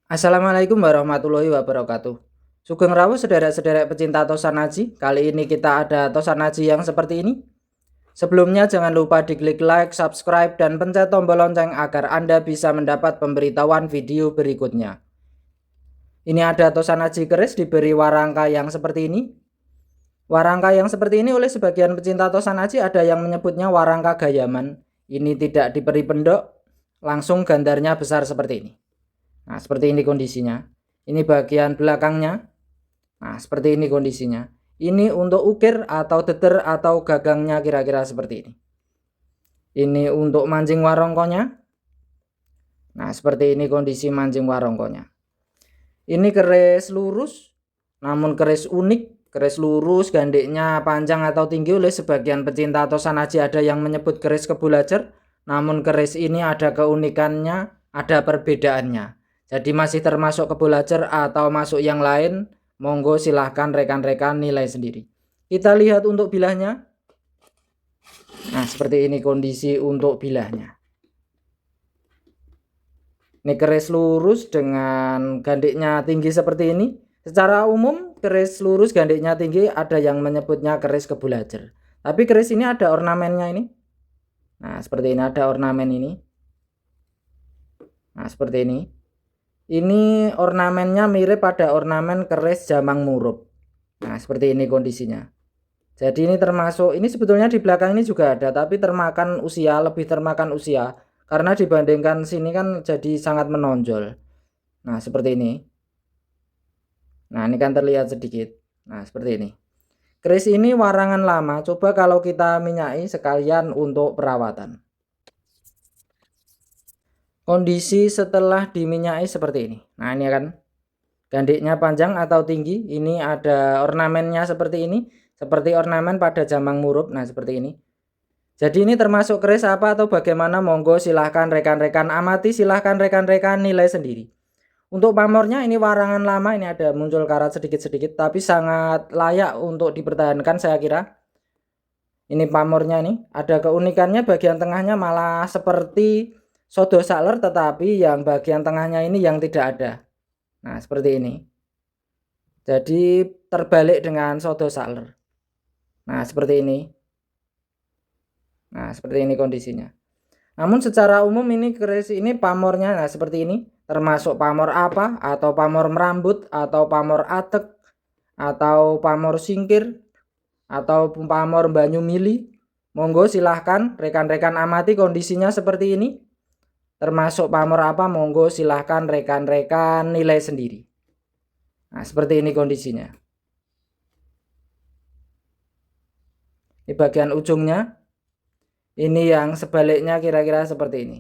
Assalamualaikum warahmatullahi wabarakatuh. Sugeng rawuh sederek-sederek pecinta Tosanaji. Kali ini kita ada Tosanaji yang seperti ini. Sebelumnya jangan lupa diklik like, subscribe, dan pencet tombol lonceng agar Anda bisa mendapat pemberitahuan video berikutnya. Ini ada Tosanaji keris diberi warangka yang seperti ini. Warangka yang seperti ini oleh sebagian pecinta Tosanaji ada yang menyebutnya warangka gayaman. Ini tidak diberi pendok, langsung gandarnya besar seperti ini. Nah, seperti ini kondisinya. Ini bagian belakangnya. Nah, seperti ini kondisinya. Ini untuk ukir atau deter atau gagangnya kira-kira seperti ini. Ini untuk mancing warongkonya. Nah, seperti ini kondisi mancing warongkonya. Ini keris lurus, namun keris unik. Keris lurus, gandeknya panjang atau tinggi. Oleh sebagian pecinta Tosanaji ada yang menyebut keris kebulacer. Namun keris ini ada keunikannya, ada perbedaannya. Jadi masih termasuk kebulacer atau masuk yang lain, monggo silahkan rekan-rekan nilai sendiri. Kita lihat untuk bilahnya. Nah, seperti ini kondisi untuk bilahnya. Ini keris lurus dengan gandiknya tinggi seperti ini. Secara umum keris lurus gandiknya tinggi ada yang menyebutnya keris kebulacer. Tapi keris ini ada ornamennya ini. Nah, seperti ini ada ornamen ini. Nah, seperti ini. Ini ornamennya mirip pada ornamen keris Jamang Murup. Nah, seperti ini kondisinya. Jadi ini termasuk, ini sebetulnya di belakang ini juga ada, tapi termakan usia, lebih termakan usia. Karena dibandingkan sini kan jadi sangat menonjol. Nah, seperti ini. Nah, ini kan terlihat sedikit. Nah, seperti ini. Keris ini warangan lama. Coba kalau kita minyaki sekalian untuk perawatan. Kondisi setelah diminyaki seperti ini. Nah, ini kan gandiknya panjang atau tinggi. Ini ada ornamennya seperti ini, seperti ornamen pada Jamang Murup. Nah, seperti ini. Jadi ini termasuk keris apa atau bagaimana, monggo silahkan rekan-rekan amati, silahkan rekan-rekan nilai sendiri. Untuk pamornya ini warangan lama, ini ada muncul karat sedikit-sedikit, tapi sangat layak untuk dipertahankan saya kira. Ini pamornya nih, ada keunikannya bagian tengahnya malah seperti sodo saler, tetapi yang bagian tengahnya ini yang tidak ada. Nah, seperti ini. Jadi terbalik dengan sodo saler. Nah, seperti ini. Nah, seperti ini kondisinya. Namun secara umum ini keris ini pamornya nah seperti ini. Termasuk pamor apa, atau pamor merambut, atau pamor atek, atau pamor singkir, atau pamor banyu mili. Monggo silahkan rekan-rekan amati kondisinya seperti ini. Termasuk pamor apa, monggo silahkan rekan-rekan nilai sendiri. Nah, seperti ini kondisinya. Ini bagian ujungnya. Ini yang sebaliknya kira-kira seperti ini.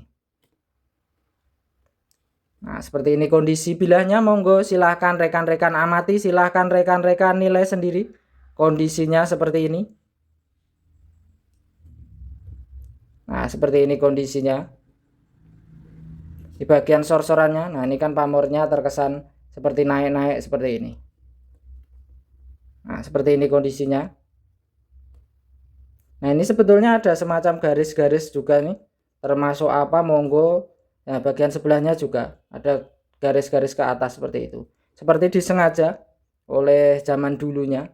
Nah, seperti ini kondisi bilahnya, monggo silahkan rekan-rekan amati, silahkan rekan-rekan nilai sendiri. Kondisinya seperti ini. Nah, seperti ini kondisinya. Di bagian sor-sorannya, nah ini kan pamornya terkesan seperti naik-naik seperti ini. Nah, seperti ini kondisinya. Nah, ini sebetulnya ada semacam garis-garis juga nih. Termasuk apa, monggo. Nah, bagian sebelahnya juga ada garis-garis ke atas seperti itu. Seperti disengaja oleh zaman dulunya.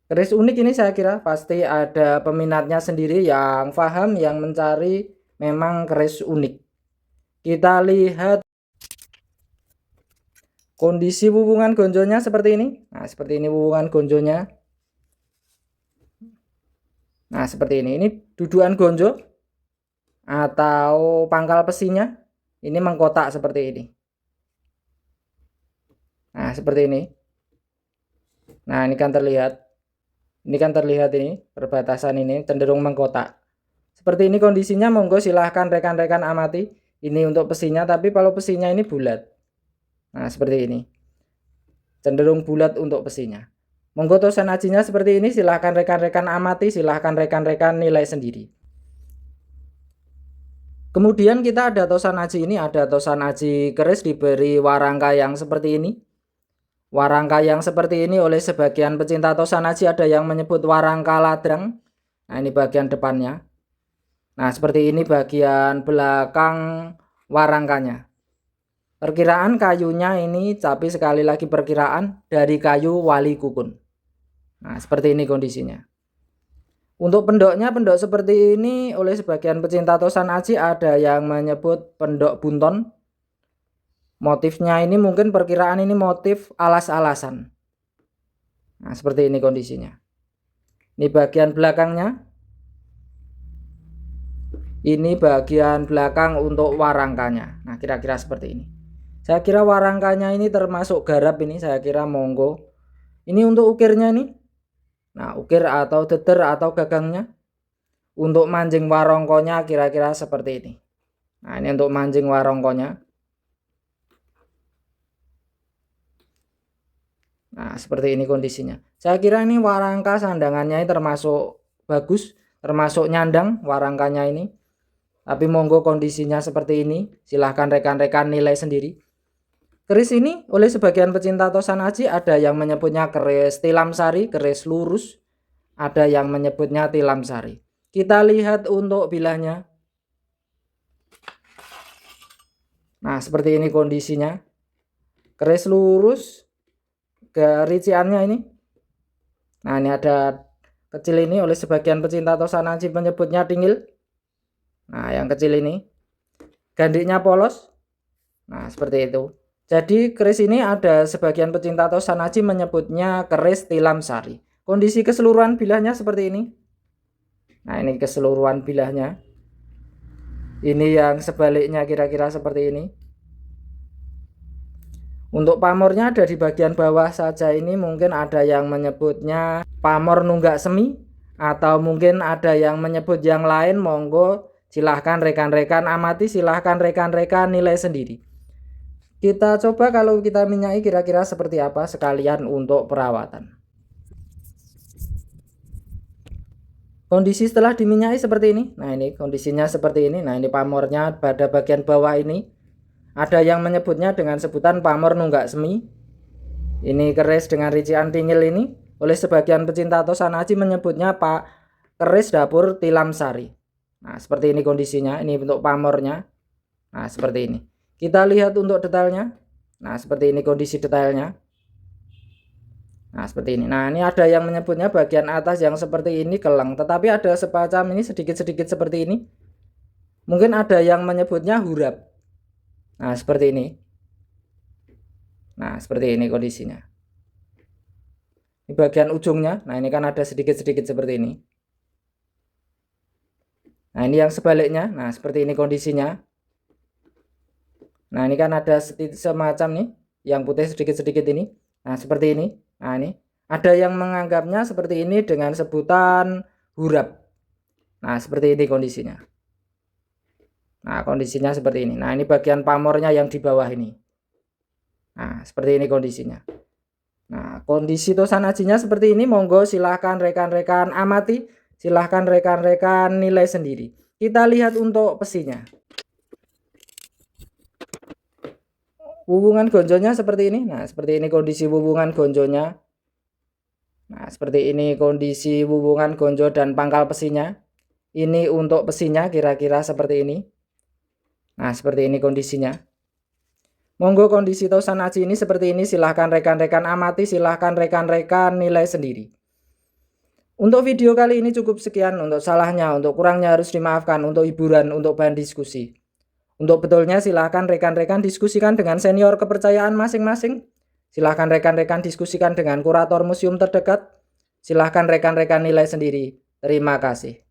Keris unik ini saya kira pasti ada peminatnya sendiri yang paham, yang mencari memang keris unik. Kita lihat kondisi wuwungan gonjonya seperti ini. Nah, seperti ini wuwungan gonjonya. Nah, seperti ini. Ini dudukan gonjo atau pangkal besinya. Ini mengkotak seperti ini. Nah, seperti ini. Nah, ini kan terlihat. Ini kan terlihat ini perbatasan ini cenderung mengkotak. Seperti ini kondisinya, monggo silahkan rekan-rekan amati. Ini untuk besinya, tapi kalau besinya ini bulat. Nah, seperti ini. Cenderung bulat untuk besinya. Monggo Tosanajinya seperti ini, silahkan rekan-rekan amati, silahkan rekan-rekan nilai sendiri. Kemudian kita ada Tosanaji ini, ada Tosanaji keris diberi warangka yang seperti ini. Warangka yang seperti ini oleh sebagian pecinta Tosanaji ada yang menyebut warangka ladrang. Nah, ini bagian depannya. Nah, seperti ini bagian belakang warangkanya. Perkiraan kayunya ini, tapi sekali lagi perkiraan dari kayu wali kukun. Nah, seperti ini kondisinya. Untuk pendoknya, pendok seperti ini oleh sebagian pecinta tosan aji ada yang menyebut pendok bunton. Motifnya ini mungkin perkiraan ini motif alas-alasan. Nah, seperti ini kondisinya. Ini bagian belakangnya. Ini bagian belakang untuk warangkanya. Nah, kira-kira seperti ini. Saya kira warangkanya ini termasuk garap ini, saya kira monggo. Ini untuk ukirnya nih. Nah, ukir atau deter atau gagangnya. Untuk mancing warongkonya kira-kira seperti ini. Nah, ini untuk mancing warongkonya. Nah, seperti ini kondisinya. Saya kira ini warangka sandangannya ini termasuk bagus, termasuk nyandang warangkanya ini. Tapi monggo kondisinya seperti ini. Silahkan rekan-rekan nilai sendiri. Keris ini oleh sebagian pecinta tosan aji ada yang menyebutnya keris tilam sari, keris lurus. Ada yang menyebutnya tilam sari. Kita lihat untuk bilahnya. Nah, seperti ini kondisinya. Keris lurus. Kericiannya ini. Nah, ini ada kecil ini oleh sebagian pecinta tosan aji menyebutnya tingil. Nah, yang kecil ini. Gandiknya polos. Nah, seperti itu. Jadi keris ini ada sebagian pecinta tosan aji menyebutnya keris tilam sari. Kondisi keseluruhan bilahnya seperti ini. Nah, ini keseluruhan bilahnya. Ini yang sebaliknya kira-kira seperti ini. Untuk pamornya ada di bagian bawah saja ini, mungkin ada yang menyebutnya pamor nunggak semi. Atau mungkin ada yang menyebut yang lain, monggo silahkan rekan-rekan amati, silahkan rekan-rekan nilai sendiri. Kita coba kalau kita minyaki kira-kira seperti apa sekalian untuk perawatan. Kondisi setelah diminyaki seperti ini. Nah, ini kondisinya seperti ini. Nah, ini pamornya pada bagian bawah ini. Ada yang menyebutnya dengan sebutan pamor nunggak semi. Ini keris dengan rician tingil ini. Oleh sebagian pecinta tosan aji menyebutnya Pak keris dapur tilam sari. Nah, seperti ini kondisinya. Ini bentuk pamornya. Nah, seperti ini. Kita lihat untuk detailnya. Nah, seperti ini kondisi detailnya. Nah, seperti ini. Nah, ini ada yang menyebutnya bagian atas yang seperti ini keleng, tetapi ada semacam ini sedikit-sedikit seperti ini. Mungkin ada yang menyebutnya hurap. Nah, seperti ini. Nah, seperti ini kondisinya. Ini bagian ujungnya. Nah, ini kan ada sedikit-sedikit seperti ini. Nah, ini yang sebaliknya. Nah, seperti ini kondisinya. Nah, ini kan ada semacam nih yang putih sedikit-sedikit ini. Nah, seperti ini. Nah, ini ada yang menganggapnya seperti ini dengan sebutan hurap. Nah, seperti ini kondisinya. Nah, kondisinya seperti ini. Nah, ini bagian pamornya yang di bawah ini. Nah, seperti ini kondisinya. Nah, kondisi tosan ajinya seperti ini. Monggo silahkan rekan-rekan amati, silahkan rekan-rekan nilai sendiri. Kita lihat untuk pesinya. Hubungan gonjonya seperti ini. Nah, seperti ini kondisi hubungan gonjonya. Nah, seperti ini kondisi hubungan gonjo dan pangkal pesinya. Ini untuk pesinya kira-kira seperti ini. Nah, seperti ini kondisinya. Monggo kondisi tosan aji ini seperti ini. Silahkan rekan-rekan amati, silahkan rekan-rekan nilai sendiri. Untuk video kali ini cukup sekian. Untuk salahnya, untuk kurangnya harus dimaafkan. Untuk hiburan, untuk bahan diskusi. Untuk betulnya silahkan rekan-rekan diskusikan dengan senior kepercayaan masing-masing. Silahkan rekan-rekan diskusikan dengan kurator museum terdekat. Silahkan rekan-rekan nilai sendiri. Terima kasih.